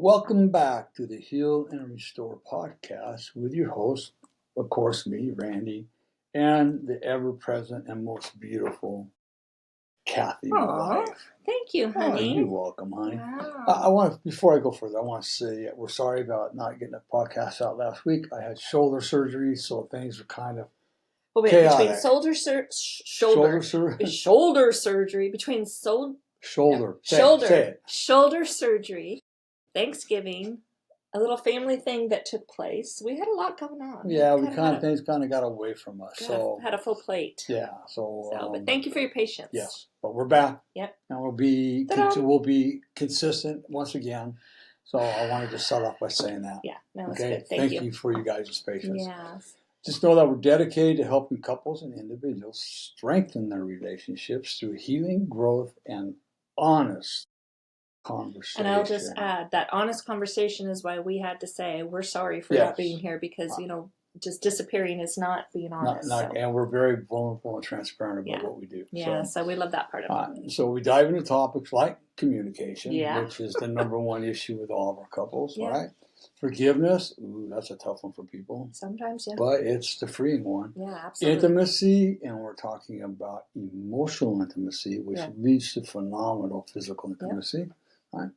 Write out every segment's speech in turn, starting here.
Welcome back to the Heal and Restore podcast with your host, of course, me, Randy, and the ever-present and most beautiful Cathy, my wife. Thank you, honey. You're welcome, honey. Wow. I want to, before I go further, I want to say we're sorry about not getting a podcast out last week. I had shoulder surgery, so things were kind of chaotic. Between shoulder surgery, between shoulder surgery, Thanksgiving, a little family thing that took place. We had a lot going on. Yeah, things kind of got away from us. So had a full plate. Yeah. But thank you for your patience. Yes, but we're back. Yep. And we'll be consistent once again. So I wanted to start off by saying that. Yeah, no, that's okay. Good. Thank you for you guys' patience. Yes. Just know that we're dedicated to helping couples and individuals strengthen their relationships through healing, growth, and honest conversation. And I'll just add that honest conversation is why we had to say we're sorry for not being here because, just disappearing is not being honest. And we're very vulnerable and transparent about what we do. Yeah, so we love that part of it. So we dive into topics like communication, which is the number one issue with all of our couples, right? Forgiveness, that's a tough one for people. Sometimes, but it's the freeing one. Yeah, absolutely. Intimacy, and we're talking about emotional intimacy, which leads to phenomenal physical intimacy. Right?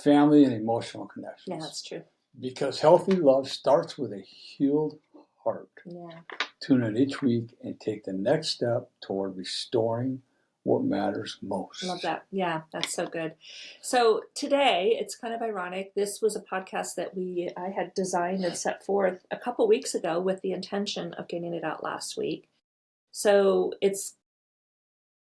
Family and emotional connections. Yeah, that's true. Because healthy love starts with a healed heart. Yeah. Tune in each week and take the next step toward restoring what matters most. Love that. Yeah, that's so good. So today, it's kind of ironic. This was a podcast that I had designed and set forth a couple weeks ago with the intention of getting it out last week. So it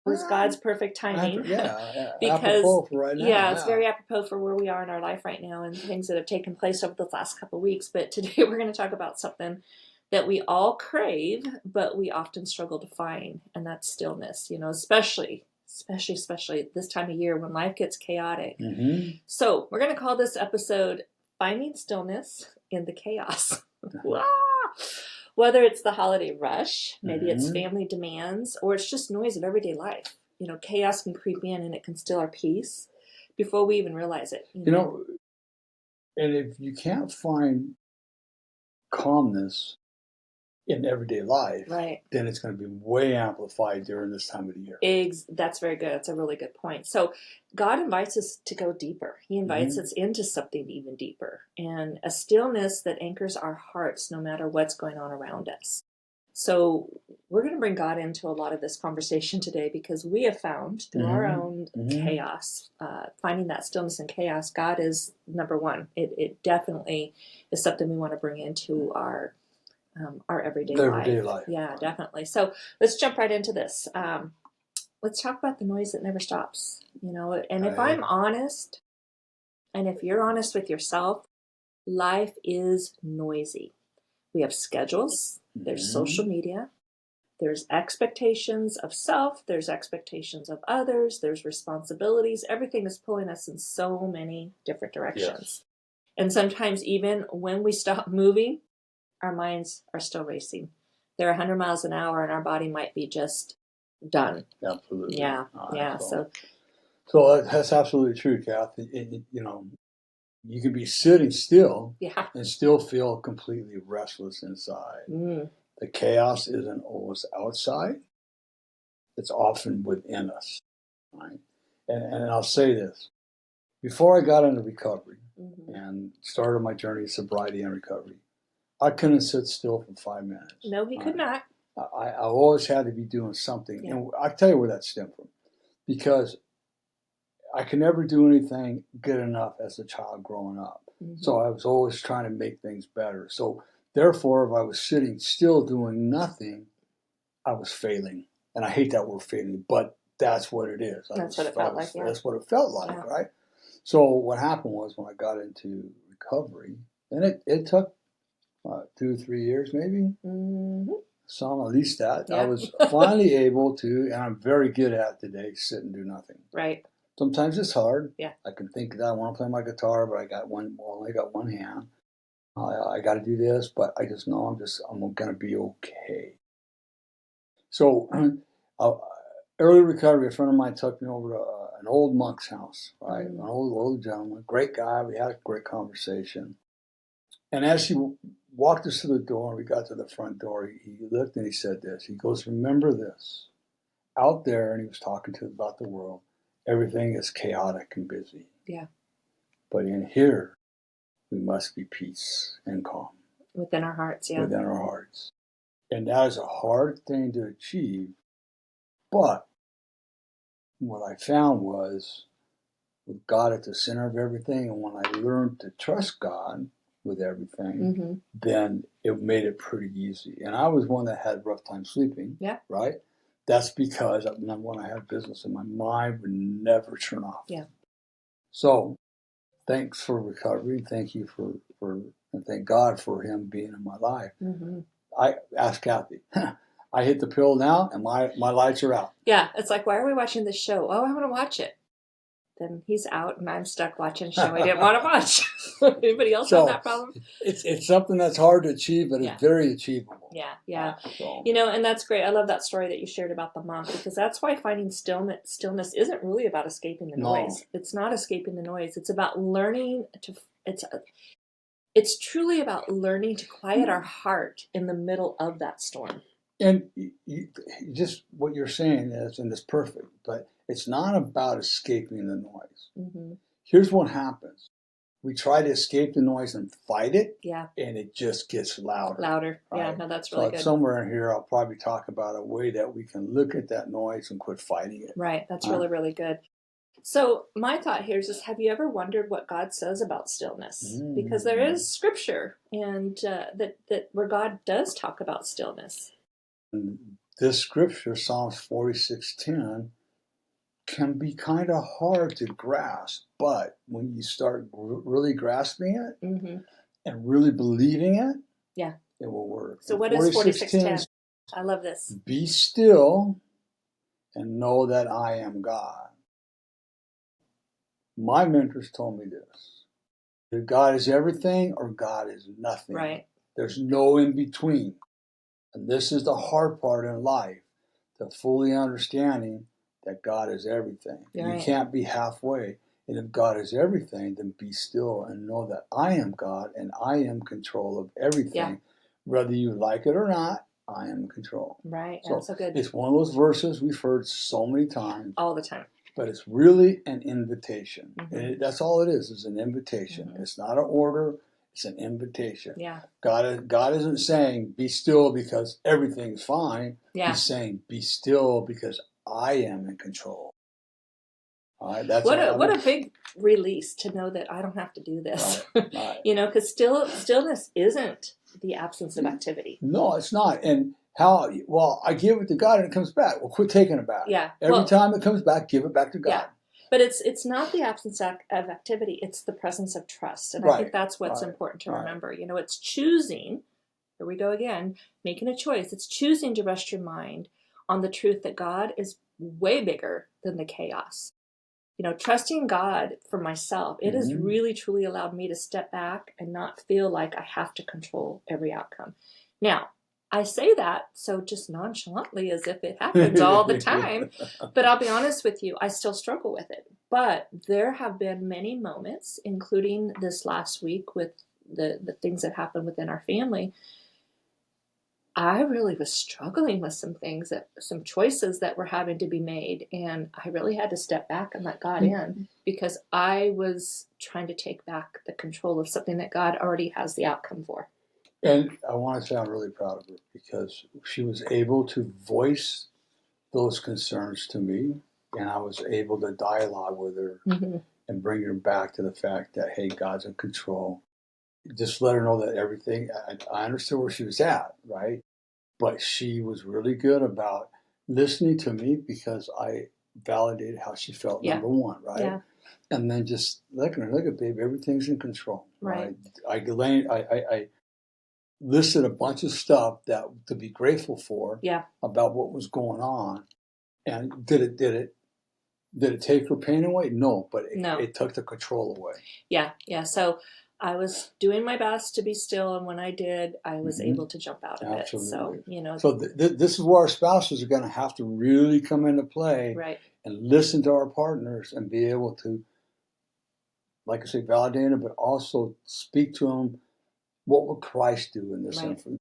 was God's perfect timing. Because apropos for right now. It's very apropos for where we are in our life right now and things that have taken place over the last couple weeks. But today we're going to talk about something that we all crave, but we often struggle to find, and that's stillness, especially this time of year when life gets chaotic. Mm-hmm. So we're going to call this episode Finding Stillness in the Chaos. Whether it's the holiday rush, maybe it's family demands, or it's just noise of everyday life. Chaos can creep in and it can steal our peace before we even realize it. And if you can't find calmness in everyday life, then it's going to be way amplified during this time of the year. That's very good. That's a really good point. So God invites us to go deeper. He invites us into something even deeper, and a stillness that anchors our hearts no matter what's going on around us. So we're going to bring God into a lot of this conversation today because we have found through our own chaos, finding that stillness in chaos, God is number one. It definitely is something we want to bring into our everyday life. Yeah, definitely. So let's jump right into this. Let's talk about the noise that never stops, and if I'm honest, and if you're honest with yourself, life is noisy. We have schedules, there's social media, there's expectations of self, there's expectations of others, there's responsibilities. Everything is pulling us in so many different directions. And sometimes even when we stop moving, our minds are still racing. They're 100 miles an hour and our body might be just done. Absolutely. Yeah. So that's absolutely true, Kathy. You can be sitting still and still feel completely restless inside. The chaos isn't always outside. It's often within us. Right? And I'll say this. Before I got into recovery and started my journey of sobriety and recovery, I couldn't sit still for 5 minutes. No, he could not. I always had to be doing something. Yeah. And I'll tell you where that stemmed from. Because I could never do anything good enough as a child growing up. So I was always trying to make things better. So therefore, if I was sitting still doing nothing, I was failing. And I hate that word failing, but that's what it is. That's what it felt like. That's what it felt like, right? So what happened was when I got into recovery, and it took 2 or 3 years maybe. Some, at least that. I was finally able to, and I'm very good at today, sit and do nothing. Right. Sometimes it's hard. Yeah. I can think that I want to play my guitar, but I only got one hand. I got to do this, but I just know I'm going to be okay. So early recovery, a friend of mine took me over to an old monk's house, right? An old gentleman, great guy. We had a great conversation. And as he walked us to the door, and we got to the front door, he looked and he said this. He goes, remember this. Out there, and he was talking to about the world, everything is chaotic and busy. Yeah. But in here, we must be peace and calm. Within our hearts, yeah. Within our hearts. And that is a hard thing to achieve. But what I found was, with God at the center of everything, and when I learned to trust God with everything, then it made it pretty easy. And I was one that had a rough time sleeping, right? That's because when I had business, and my mind would never turn off. Yeah. So, thanks for recovery. Thank you for and thank God for him being in my life. I asked Cathy, I hit the pill now, and my lights are out. Yeah, it's like, why are we watching this show? Oh, I want to watch it. Then he's out, and I'm stuck watching a show I didn't want to watch. Anybody else have that problem? It's something that's hard to achieve, but it's very achievable. Yeah. You know, and that's great. I love that story that you shared about the monk, because that's why finding stillness isn't really about escaping the noise. It's not escaping the noise. It's about learning to. It's truly about learning to quiet our heart in the middle of that storm. And just what you're saying is, and it's perfect, but it's not about escaping the noise. Here's what happens. We try to escape the noise and fight it, and it just gets louder. Right? Yeah, no, that's really good. Somewhere in here, I'll probably talk about a way that we can look at that noise and quit fighting it. Right, that's really, really good. So my thought here is just, have you ever wondered what God says about stillness? Because there is scripture and that where God does talk about stillness. This scripture, Psalms 46:10, can be kind of hard to grasp, but when you start really grasping it and really believing it, it will work. So what is 46:10? I love this. Be still and know that I am God. My mentors told me this. That God is everything or God is nothing. Right. There's no in between. And this is the hard part in life, the fully understanding that God is everything. You can't be halfway. And if God is everything, then be still and know that I am God and I am in control of everything. Yeah. Whether you like it or not, I am in control. Right. That's so good. It's one of those verses we've heard so many times. All the time. But it's really an invitation. And that's all it is an invitation. It's not an order. It's an invitation. Yeah. God isn't saying, be still because everything's fine. Yeah. He's saying, be still because I am in control. All right, that's what a big release to know that I don't have to do this. Right. You know, because stillness isn't the absence of activity. No, it's not. And I give it to God and it comes back. Well, quit taking it back. Yeah. Every time it comes back, give it back to God. Yeah. But it's not the absence of activity. It's the presence of trust. And I think that's what's important to remember. You know, it's choosing, here we go again, making a choice. It's choosing to rest your mind on the truth that God is way bigger than the chaos. You know, trusting God for myself, it has really, truly allowed me to step back and not feel like I have to control every outcome. Now, I say that so just nonchalantly as if it happens all the time. But I'll be honest with you, I still struggle with it. But there have been many moments, including this last week with the things that happened within our family. I really was struggling with some choices that were having to be made. And I really had to step back and let God in because I was trying to take back the control of something that God already has the outcome for. And I want to say I'm really proud of her because she was able to voice those concerns to me, and I was able to dialogue with her and bring her back to the fact that, hey, God's in control. Just let her know that everything, I understood where she was at, right? But she was really good about listening to me because I validated how she felt, number one, right? Yeah. And then just look at babe, everything's in control, right? I listed a bunch of stuff that to be grateful for about what was going on. And did it take her pain away? No, but it took the control away. Yeah. So I was doing my best to be still, and when I did, I was able to jump out of it. So, you know. So this is where our spouses are going to have to really come into play, right? and listen to our partners and be able to, like I say, validate them, but also speak to them. What would Christ do in this instance?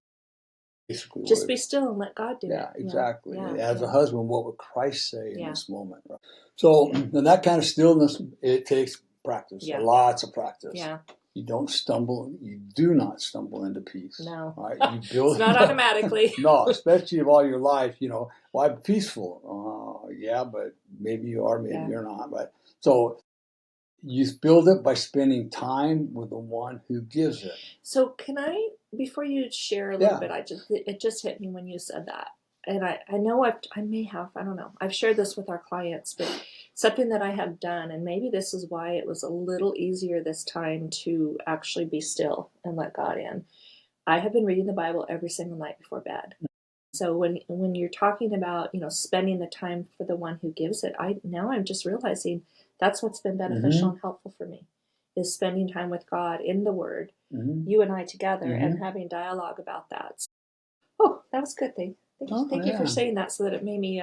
Basically, just be still and let God do it. Yeah, exactly. Yeah. As a husband, what would Christ say in this moment? Right? So, and that kind of stillness, it takes practice, lots of practice. Yeah. You don't stumble. You do not stumble into peace. No. Right? You build it's not automatically. No, especially if all your life, well, I'm peaceful. Yeah, but maybe you are, maybe you're not. Right? So you build it by spending time with the one who gives it. So can I, before you share a little bit, it just hit me when you said that. And I know I may have, I don't know, I've shared this with our clients, but something that I have done, and maybe this is why it was a little easier this time to actually be still and let God in. I have been reading the Bible every single night before bed. So when you're talking about, spending the time for the one who gives it, I'm just realizing that's what's been beneficial and helpful for me, is spending time with God in the Word, you and I together, and having dialogue about that. Oh, that was good. Thank you for saying that, so that it made me.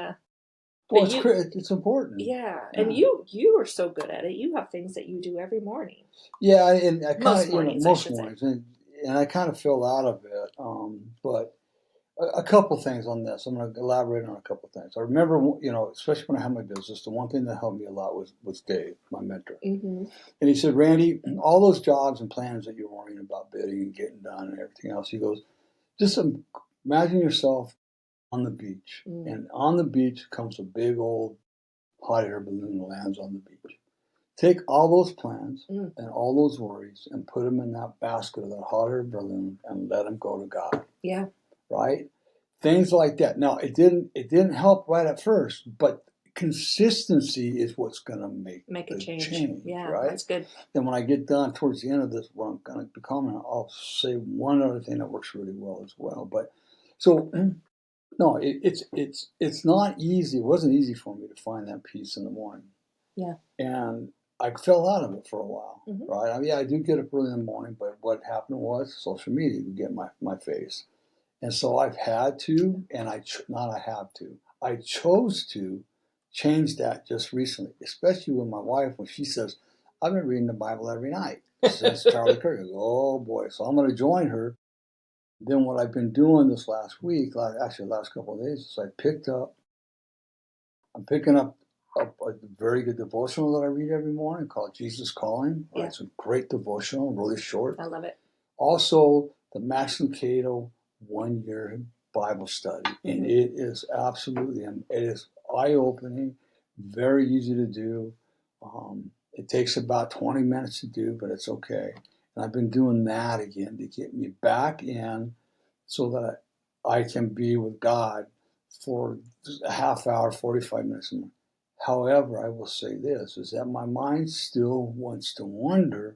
Well, it's important. Yeah, and you are so good at it. You have things that you do every morning. Yeah, and I kind most of mornings, most mornings, and I kind of feel out of it. But a couple things on this. I'm going to elaborate on a couple things. I remember, especially when I had my business, the one thing that helped me a lot was Dave, my mentor. And he said, Randy, all those jobs and plans that you're worrying about bidding and getting done and everything else, he goes, just imagine yourself on the beach. And on the beach comes a big old hot air balloon that lands on the beach. Take all those plans and all those worries and put them in that basket of that hot air balloon and let them go to God. Yeah. Right? Things like that. Now, it didn't help right at first, but consistency is what's going to make a change. Yeah, right? That's good. And when I get done towards the end of this, what I'm going to be commenting, I'll say one other thing that works really well as well. But so, no, it's not easy. It wasn't easy for me to find that peace in the morning. Yeah. And I fell out of it for a while, right? I mean, I do get up early in the morning, but what happened was social media would get my face. And so I've had to, and I chose to change that just recently, especially with my wife when she says, I've been reading the Bible every night since Charlie Kirk. I go, oh boy, so I'm going to join her. Then what I've been doing this last week, actually the last couple of days, is I'm picking up a very good devotional that I read every morning called Jesus Calling. Right? It's a great devotional, really short. I love it. Also, the Max Lucado 1 year Bible study. And it is absolutely, it is eye-opening, very easy to do. It takes about 20 minutes to do, but it's okay. And I've been doing that again to get me back in so that I can be with God for a half hour, 45 minutes. However, I will say this, is that my mind still wants to wander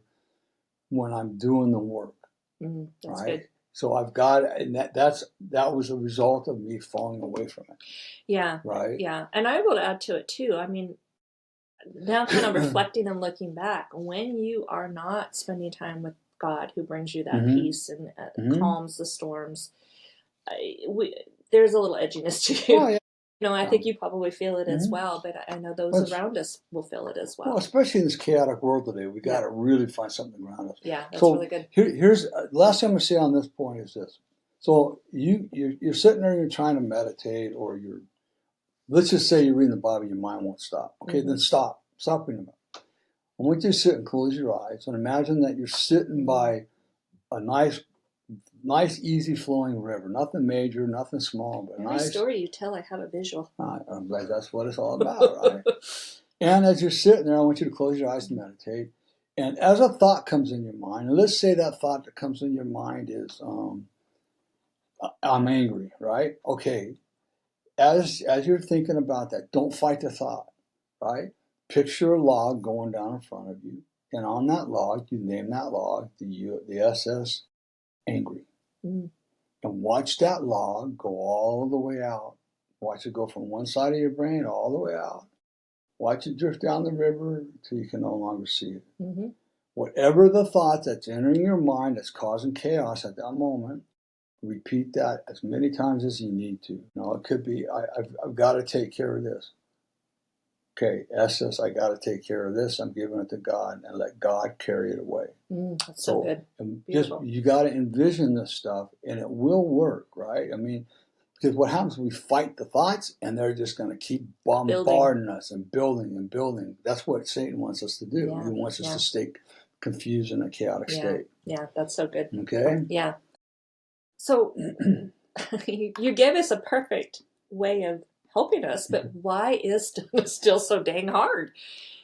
when I'm doing the work. That's right? good. So I've got, and that was a result of me falling away from it. Yeah. Right. Yeah. And I will add to it too. I mean, now kind of reflecting and looking back, when you are not spending time with God, who brings you that peace and calms the storms, there's a little edginess to you. Oh, yeah. I think you probably feel it as well, but I know those around us will feel it as well. Well, especially in this chaotic world today, we got to really find something around us. Yeah, that's really good. Here's the last thing I'm going to say on this point is this. So you're sitting there and you're trying to meditate, or let's just say you're reading the Bible, your mind won't stop. Okay, then stop reading the Bible. I want you to sit and close your eyes and imagine that you're sitting by a nice, easy flowing river. Nothing major, nothing small, but every story you tell, I have a visual. I'm glad that's what it's all about, right? And as you're sitting there, I want you to close your eyes and meditate. And as a thought comes in your mind, and let's say that thought that comes in your mind is, I'm angry, right? Okay. As you're thinking about that, don't fight the thought, right? Picture a log going down in front of you. And on that log, you name that log, the SS, angry. And watch that log go all the way out. Watch it go from one side of your brain all the way out. Watch it drift down the river until you can no longer see it. Whatever the thought that's entering your mind that's causing chaos at that moment, repeat that as many times as you need to. Now, it could be, I've got to take care of this. okay, SS, I got to take care of this. I'm giving it to God and let God carry it away. That's so good. Just, you got to envision this stuff, and it will work, right? I mean, because what happens, we fight the thoughts, and they're just going to keep bombarding us and building and building. That's what Satan wants us to do. He wants us to stay confused in a chaotic state. Yeah, that's so good. Okay? Yeah. So you gave us a perfect way of helping us, but why is stillness still so dang hard?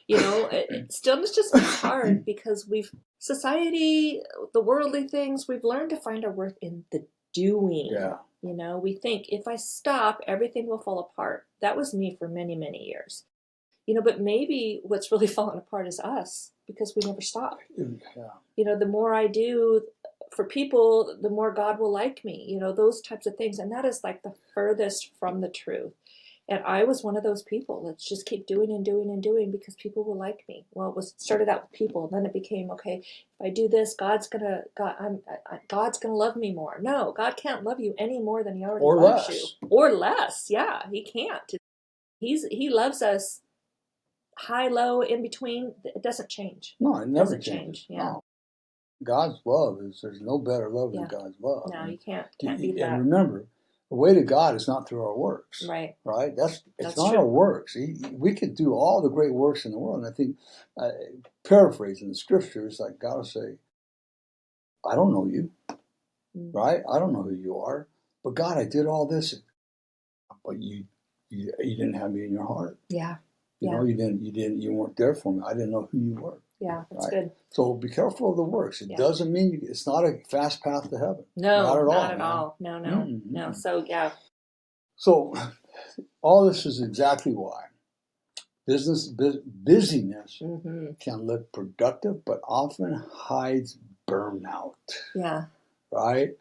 You know, stillness just gets hard because society, the worldly things, we've learned to find our worth in the doing. Yeah. You know, we think if I stop, everything will fall apart. That was me for many, many years. You know, but maybe what's really fallen apart is us because we never stop. Yeah. You know, the more I do for people, the more God will like me, you know, those types of things. And that is like the furthest from the truth. And I was one of those people. Let's just keep doing and doing and doing because people will like me. Well, it started out with people, and then it became, okay, if I do this, God's gonna love me more. No, God can't love you any more than He already loves you, or less. Yeah, He can't. He loves us high, low, in between. It doesn't change. No, it never doesn't change. Yeah. No. God's love there's no better love than God's love. No, you can't beat that. And remember, the way to God is not through our works. Right. Right? It's not true. our works. We could do all the great works in the world. And I think, paraphrasing the scriptures, like God will say, I don't know you. Right? I don't know who you are. But God, I did all this. But you didn't have me in your heart. Yeah. You know, you weren't there for me. I didn't know who you were. Yeah, that's good. So be careful of the works. It doesn't mean it's not a fast path to heaven. No, not at all. No. No. So, yeah. So all this is exactly why busyness can look productive, but often hides burnout. Yeah. Right?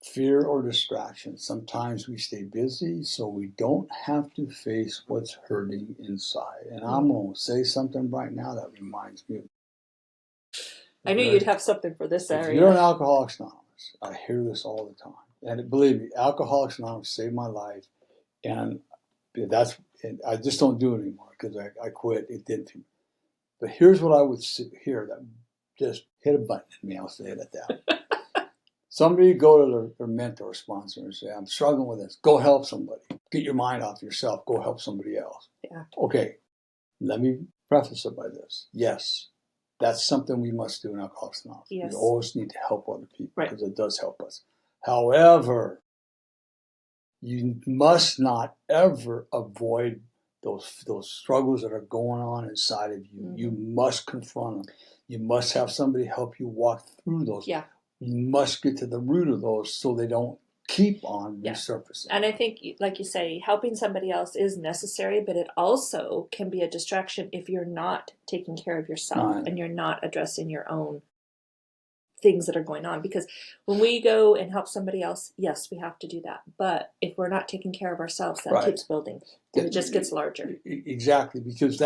Fear or distraction. Sometimes we stay busy so we don't have to face what's hurting inside. And I'm going to say something right now that reminds me. I knew you'd have something for this area. If you're an Alcoholics Anonymous, I hear this all the time. And believe me, Alcoholics Anonymous saved my life. And I just don't do it anymore because I quit. It didn't. But here's what I would hear that just hit a button in me. I'll say it at that. Somebody go to their mentor or sponsor and say, I'm struggling with this. Go help somebody. Get your mind off yourself. Go help somebody else. Yeah. Okay. Let me preface it by this. Yes, that's something we must do in Alcoholics Anonymous. Yes. We always need to help other people because it does help us. However, you must not ever avoid those struggles that are going on inside of you. Mm-hmm. You must confront them. You must have somebody help you walk through those. Yeah. You must get to the root of those so they don't keep on resurfacing. And I think, like you say, helping somebody else is necessary, but it also can be a distraction if you're not taking care of yourself and you're not addressing your own things that are going on. Because when we go and help somebody else, yes, we have to do that. But if we're not taking care of ourselves, that keeps building. And it just gets larger. Exactly, because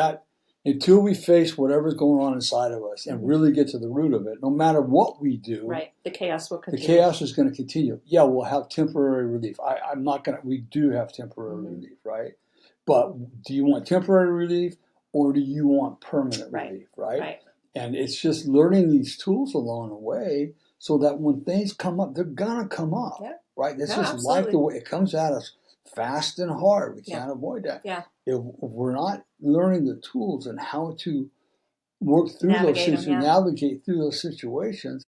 until we face whatever's going on inside of us and really get to the root of it, no matter what we do, the chaos will continue. The chaos is going to continue. Yeah, we'll have temporary relief. We do have temporary relief, right? But do you want temporary relief or do you want permanent relief, right? And it's just learning these tools along the way so that when things come up, they're going to come up, right? This is like the way it comes at us fast and hard. We can't avoid that. Yeah. If we're not learning the tools and how to work through navigate through those situations,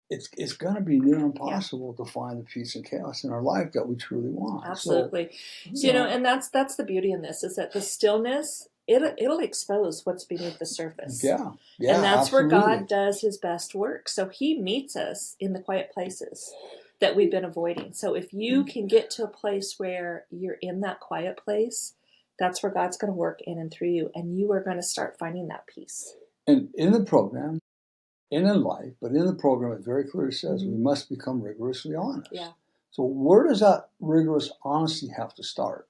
it's going to be near impossible to find the peace and chaos in our life that we truly want. Absolutely. So and that's the beauty in this, is that the stillness, it'll expose what's beneath the surface. Yeah. And that's where God does His best work. So He meets us in the quiet places that we've been avoiding. So if you can get to a place where you're in that quiet place, that's where God's going to work in and through you, and you are going to start finding that peace. And in the program, and in life, but in the program, it very clearly says we must become rigorously honest. Yeah. So where does that rigorous honesty have to start?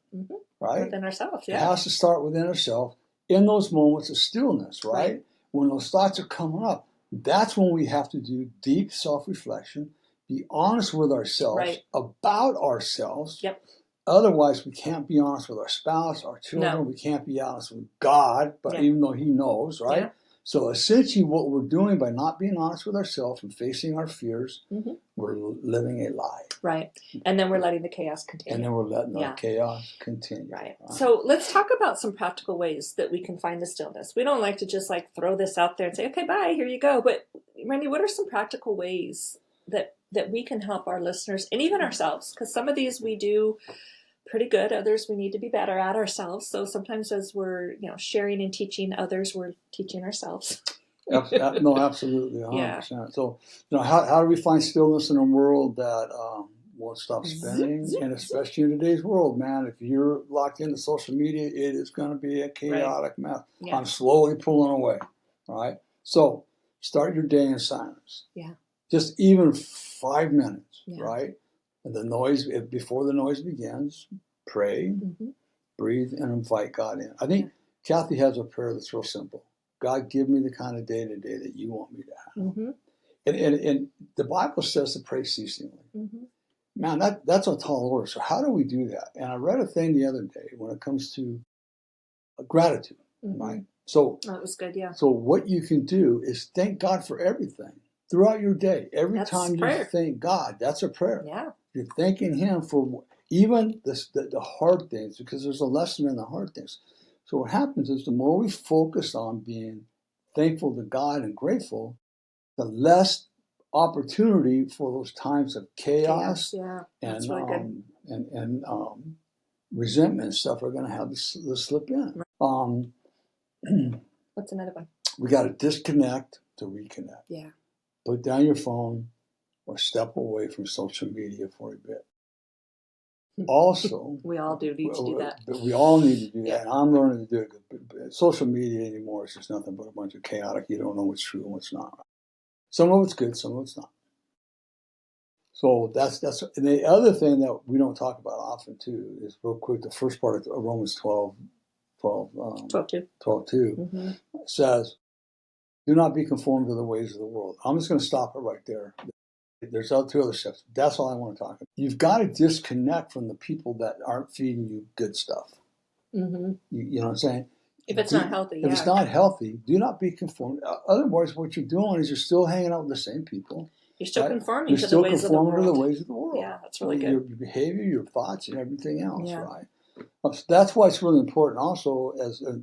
Right? Within ourselves, yeah. It has to start within ourselves in those moments of stillness, right? When those thoughts are coming up, that's when we have to do deep self-reflection, be honest with ourselves about ourselves. Yep. otherwise we can't be honest with our spouse, our children. No. We can't be honest with God, but even though He knows, right? Yeah. So essentially what we're doing by not being honest with ourselves and facing our fears, we're living a lie. Right. And then we're letting the chaos continue. And then we're letting the chaos continue. Right. So let's talk about some practical ways that we can find the stillness. We don't like to just like throw this out there and say, okay, bye, here you go. But Randy, what are some practical ways that we can help our listeners and even ourselves? Because some of these we do pretty good. Others we need to be better at ourselves. So sometimes as we're sharing and teaching others, we're teaching ourselves. No, absolutely, 100%. Yeah. So how do we find stillness in a world that won't stop spinning? And especially in today's world, man, if you're locked into social media, it is going to be a chaotic mess. Yeah. I'm slowly pulling away. All right. So start your day in silence. Yeah. Just even 5 minutes. Yeah. Right. And the noise, before the noise begins, pray, breathe, and invite God in. I think Cathy has a prayer that's real simple. God, give me the kind of day today that you want me to have. And the Bible says to pray ceasingly. Man, that's a tall order. So how do we do that? And I read a thing the other day when it comes to gratitude, right? So that was good, yeah. So what you can do is thank God for everything throughout your day. Every time you thank God, that's a prayer. Yeah. You're thanking Him for even the hard things, because there's a lesson in the hard things. So what happens is the more we focus on being thankful to God and grateful, the less opportunity for those times of chaos and really and resentment and stuff are going to have to slip in. What's another one? We got to disconnect to reconnect. Yeah. Put down your phone or step away from social media for a bit. Also, we all need to do that. We all need to do that, and I'm learning to do it. Social media anymore is just nothing but a bunch of chaotic. You don't know what's true and what's not. Some of it's good, some of it's not. So that's and the other thing that we don't talk about often too is, real quick, the first part of Romans 12:2 says, "Do not be conformed to the ways of the world." I'm just going to stop it right there. There's 2 other steps. That's all I want to talk about. You've got to disconnect from the people that aren't feeding you good stuff. You know what I'm saying? If it's not healthy, If it's not healthy, do not be conformed. Otherwise, what you're doing is you're still hanging out with the same people. You're still conforming to the ways of the world. You're still conforming to the ways of the world. Yeah, that's really good. Your behavior, your thoughts, and everything else, right? That's why it's really important. Also,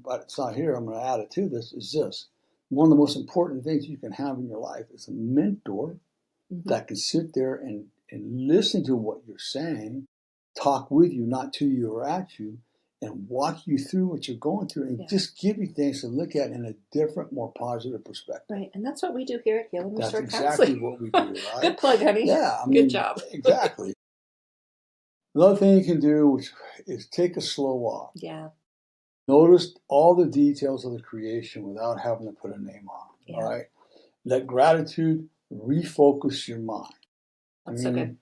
but it's not here, I'm going to add it to this, is this. One of the most important things you can have in your life is a mentor that can sit there and listen to what you're saying, talk with you, not to you or at you, and walk you through what you're going through, and just give you things to look at in a different, more positive perspective. Right, and that's what we do here at Healing Restore Counseling. That's exactly what we do, right? Good plug, honey. Yeah, good job. Exactly. Another thing you can do is take a slow walk. Yeah. Notice all the details of the creation without having to put a name on it, right? Let gratitude refocus your mind. That's so good.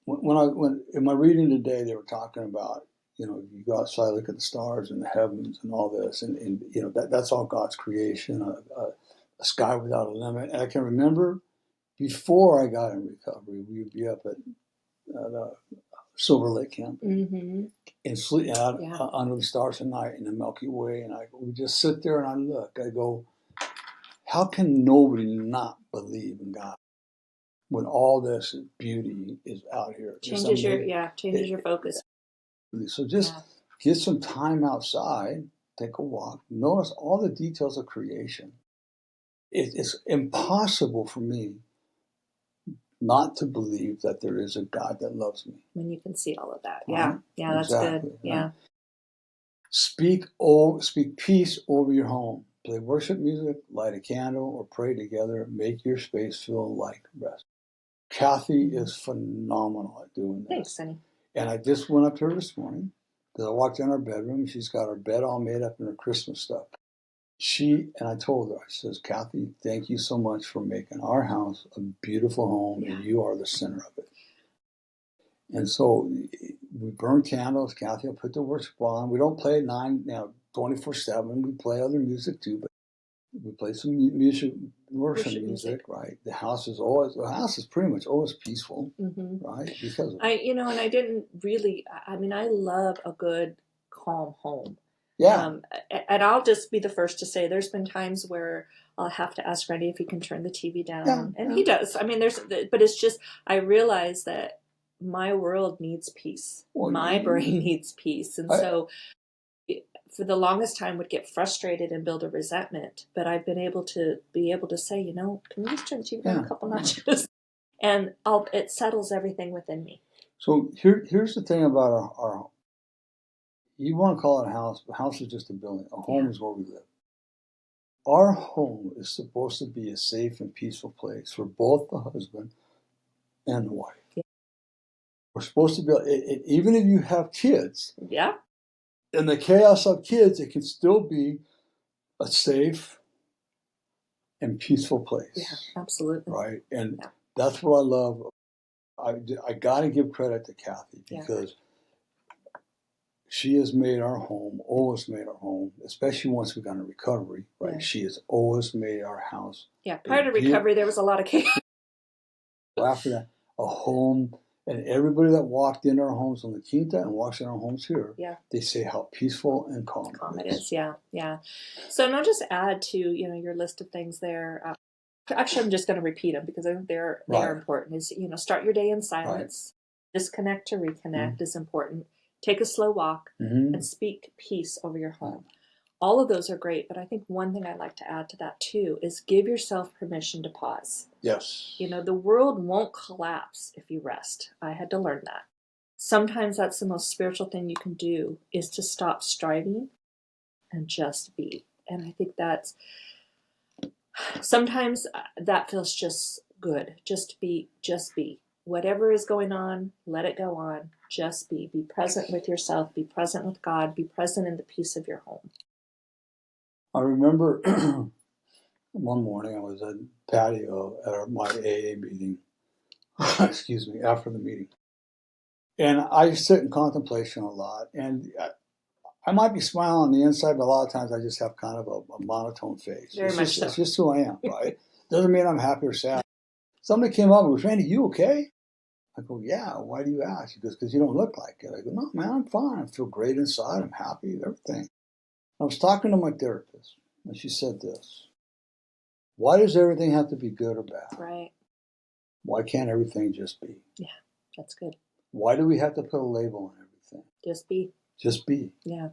When in my reading today, they were talking about, you go outside, look at the stars and the heavens and all this, and that's all God's creation, a sky without a limit. And I can remember before I got in recovery, we would be up at Silver Lake Camp and sleep out under the stars at night in the Milky Way, and I would just sit there and I look. I go, how can nobody not believe in God when all this beauty is out here? Changes your focus. So just get some time outside, take a walk, notice all the details of creation. It's impossible for me not to believe that there is a God that loves me. When you can see all of that. Yeah, that's good. Yeah. Right? Speak peace over your home. Play worship music, light a candle, or pray together. Make your space feel like rest. Cathy is phenomenal at doing this. Thanks, Sonny. And I just went up to her this morning because I walked in her bedroom. She's got her bed all made up in her Christmas stuff. And I told her, I says, Cathy, thank you so much for making our house a beautiful home, and you are the center of it. And so we burn candles. Cathy will put the worship on. We don't play at 24/7. We play other music too, but we play some music worship music, right? The house is pretty much always peaceful, right? Because of and I didn't really. I mean, I love a good, calm home. Yeah. And I'll just be the first to say there's been times where I'll have to ask Randy if he can turn the TV down. And he does. I mean, but it's just, I realize that my world needs peace. My brain needs peace. And so for the longest time would get frustrated and build a resentment. But I've been able to say, can we just turn the TV down a couple notches? And it settles everything within me. So here's the thing about our you want to call it a house, but a house is just a building. A home is where we live. Our home is supposed to be a safe and peaceful place for both the husband and the wife. Yeah. We're supposed to be, even if you have kids, in the chaos of kids, it can still be a safe and peaceful place. Yeah, absolutely. Right? And that's what I love. I got to give credit to Cathy because she has made our home, always made our home, especially once we got into recovery, right? Yeah. She has always made our house. Yeah, prior to recovery, there was a lot of chaos. After that, a home, and everybody that walked in our homes on the Quinta and walks in our homes here, they say how peaceful and calm it is. Yeah. So, and I'll just add to, your list of things there. Actually, I'm just going to repeat them because I think they are important. Is, start your day in silence. Right. Disconnect to reconnect is important. Take a slow walk and speak peace over your home. All of those are great, but I think one thing I'd like to add to that too is give yourself permission to pause. Yes. The world won't collapse if you rest. I had to learn that. Sometimes that's the most spiritual thing you can do is to stop striving and just be. And I think that's sometimes that feels just good. Just be. Whatever is going on, let it go on. Just be. Be present with yourself. Be present with God. Be present in the peace of your home. I remember one morning I was at patio at my AA meeting, excuse me, after the meeting. And I sit in contemplation a lot. And I might be smiling on the inside, but a lot of times I just have kind of a monotone face. It's just who I am, right? Doesn't mean I'm happy or sad. Somebody came up and goes, Randy, you okay? I go, yeah, why do you ask? He goes, because you don't look like it. I go, no, man, I'm fine. I feel great inside. I'm happy, everything. I was talking to my therapist, and she said this. Why does everything have to be good or bad? Right. Why can't everything just be? Yeah, that's good. Why do we have to put a label on everything? Just be. Just be. Yeah.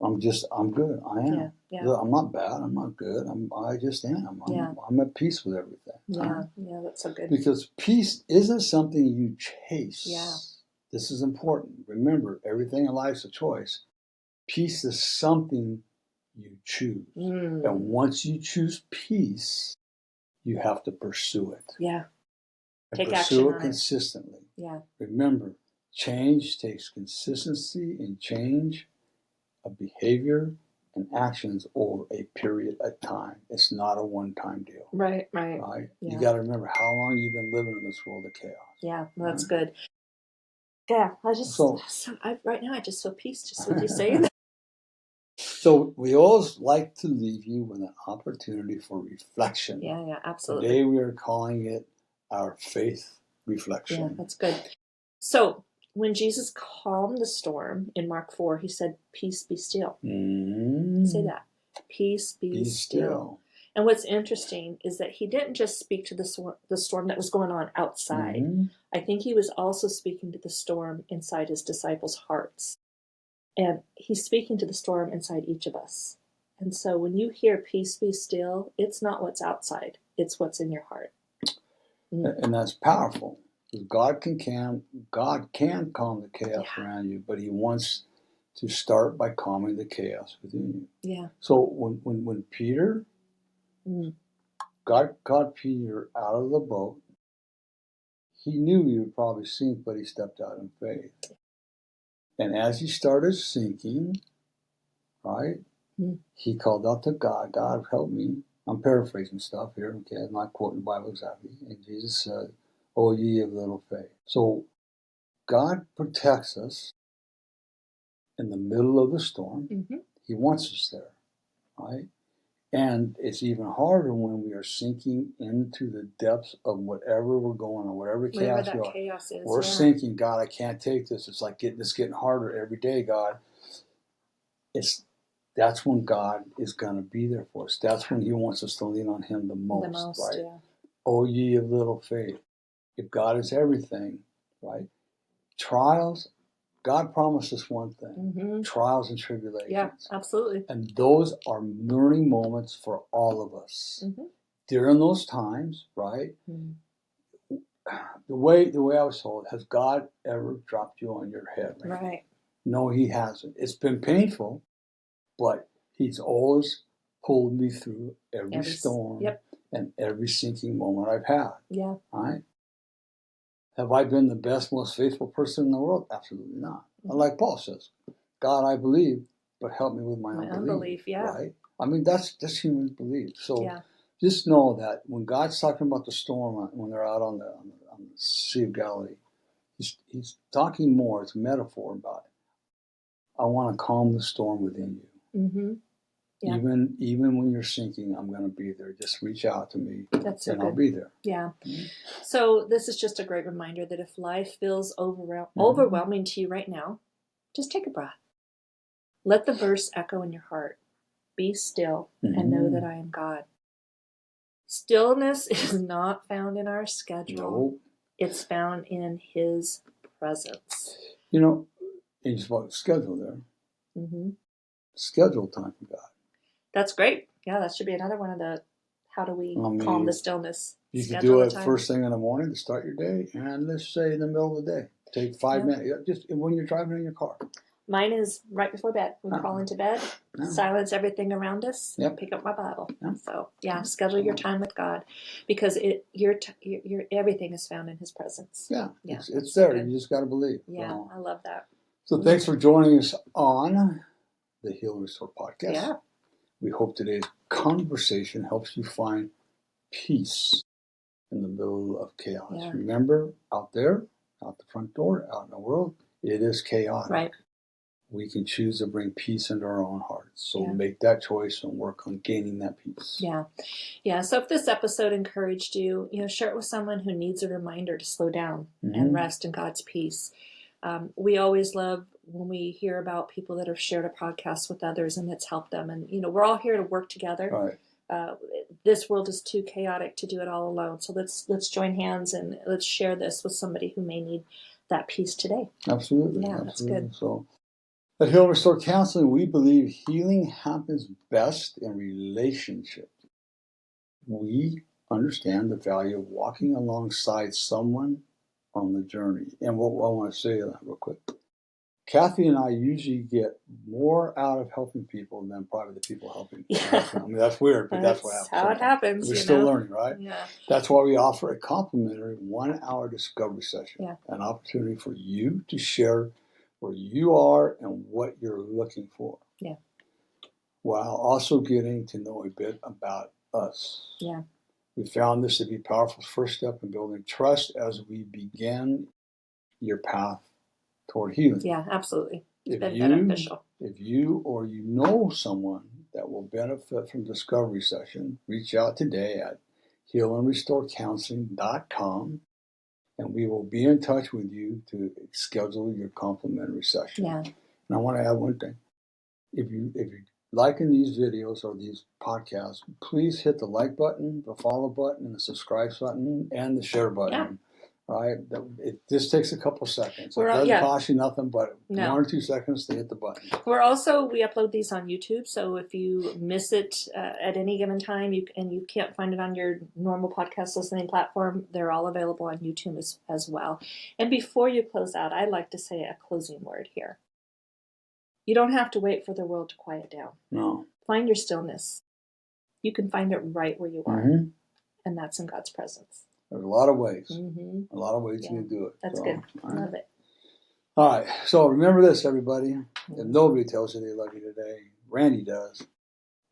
I'm good. I am. Yeah. I'm not bad. I'm not good. I just am. I'm at peace with everything. Yeah. Yeah, that's so good. Because peace isn't something you chase. Yeah. This is important. Remember, everything in life's a choice. Peace is something you choose. And once you choose peace, you have to pursue it. Yeah. And pursue it consistently. Yeah. Remember, change takes consistency and change of behavior and actions over a period of time. It's not a one-time deal. Right. Yeah. You got to remember how long you've been living in this world of chaos. Yeah, that's good. Yeah, right now I just feel peace just with you saying that. So we always like to leave you with an opportunity for reflection. Yeah, absolutely. Today we are calling it our faith reflection. Yeah, that's good. So when Jesus calmed the storm in Mark 4, he said, peace be still. Say that. Peace be still. And what's interesting is that he didn't just speak to the storm that was going on outside. I think he was also speaking to the storm inside his disciples' hearts. And he's speaking to the storm inside each of us. And so when you hear peace be still, it's not what's outside. It's what's in your heart. And that's powerful. God can calm the chaos around you, but he wants to start by calming the chaos within you. Yeah. So when Peter, God got Peter out of the boat, he knew he would probably sink, but he stepped out in faith. And as he started sinking, right, he called out to God, God, help me. I'm paraphrasing stuff here, okay? I'm not quoting the Bible exactly. And Jesus said, oh, ye of little faith. So God protects us in the middle of the storm. He wants us there, right? And it's even harder when we are sinking into the depths of whatever we're going on, whatever chaos we are. Chaos is, we're sinking. God, I can't take this. It's like getting harder every day, God. That's when God is going to be there for us. That's when He wants us to lean on Him the most, right? Yeah. Oh, ye of little faith. If God is everything, right? Trials, God promised us one thing, trials and tribulations. Yeah, absolutely. And those are learning moments for all of us. During those times, right? The way I was told, has God ever dropped you on your head? Right. No, He hasn't. It's been painful, but He's always pulled me through every storm and every sinking moment I've had. Yeah. Right? Have I been the best, most faithful person in the world? Absolutely not. Like Paul says, God, I believe, but help me with my unbelief. Right? I mean, that's human belief. So just know that when God's talking about the storm, when they're out on the Sea of Galilee, he's talking more. It's a metaphor about it. I want to calm the storm within you. Yeah. Even when you're sinking, I'm going to be there. Just reach out to me, and I'll be there. Yeah. So this is just a great reminder that if life feels overwhelming to you right now, just take a breath. Let the verse echo in your heart. Be still and know that I am God. Stillness is not found in our schedule. Nope. It's found in His presence. You know, it's about schedule there. Schedule time for God. That's great. Yeah, that should be another one of the how do we calm the stillness. You could do it first thing in the morning to start your day, and let's say in the middle of the day. Take 5 minutes, just when you're driving in your car. Mine is right before bed. We crawl into bed, silence everything around us, pick up my Bible. So schedule your time with God, because your everything is found in His presence. Yeah, it's there. Good. You just got to believe. Yeah, so. I love that. So thanks for joining us on the Heal and Restore podcast. Yeah. We hope today's conversation helps you find peace in the middle of chaos. Yeah. Remember, out there, out the front door, out in the world, it is chaotic. Right. We can choose to bring peace into our own hearts. So make that choice and work on gaining that peace. Yeah. Yeah. So if this episode encouraged you, share it with someone who needs a reminder to slow down and rest in God's peace. We always love when we hear about people that have shared a podcast with others and it's helped them. And, we're all here to work together. Right. This world is too chaotic to do it all alone. So let's join hands and let's share this with somebody who may need that peace today. Absolutely. Yeah, absolutely. That's good. So at Heal and Restore Counseling, we believe healing happens best in relationships. We understand the value of walking alongside someone on the journey. And what I want to say that real quick. Cathy and I usually get more out of helping people than probably the people helping. Yeah. I mean, that's weird, but that's what happens. How it happens. We're still learning, right? Yeah. That's why we offer a complimentary 1-hour discovery session. Yeah. An opportunity for you to share where you are and what you're looking for. Yeah. While also getting to know a bit about us. Yeah. We found this to be a powerful first step in building trust as we begin your path toward healing. Yeah, absolutely. It's been beneficial. If you or you know someone that will benefit from discovery session, reach out today at healandrestorecounseling.com and we will be in touch with you to schedule your complimentary session. Yeah. And I want to add one thing. If you're liking these videos or these podcasts, please hit the like button, the follow button, the subscribe button, and the share button. Yeah. Right? It just takes a couple seconds. It doesn't cost you nothing but 1 or 2 seconds to hit the button. We upload these on YouTube, so if you miss it at any given time and you can't find it on your normal podcast listening platform, they're all available on YouTube as well. And before you close out, I'd like to say a closing word here. You don't have to wait for the world to quiet down. No. Find your stillness. You can find it right where you are, and that's in God's presence. There's a lot of ways. A lot of ways you can do it. That's good. Right. Love it. All right. So remember this, everybody. If nobody tells you they love you today, Randy does.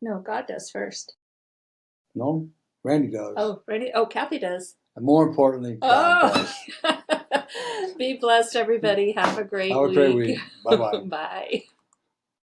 No, God does first. No, Randy does. Oh, Randy. Oh, Cathy does. And more importantly, God does. Be blessed, everybody. Have a great week. Have a great week. Bye-bye. Bye.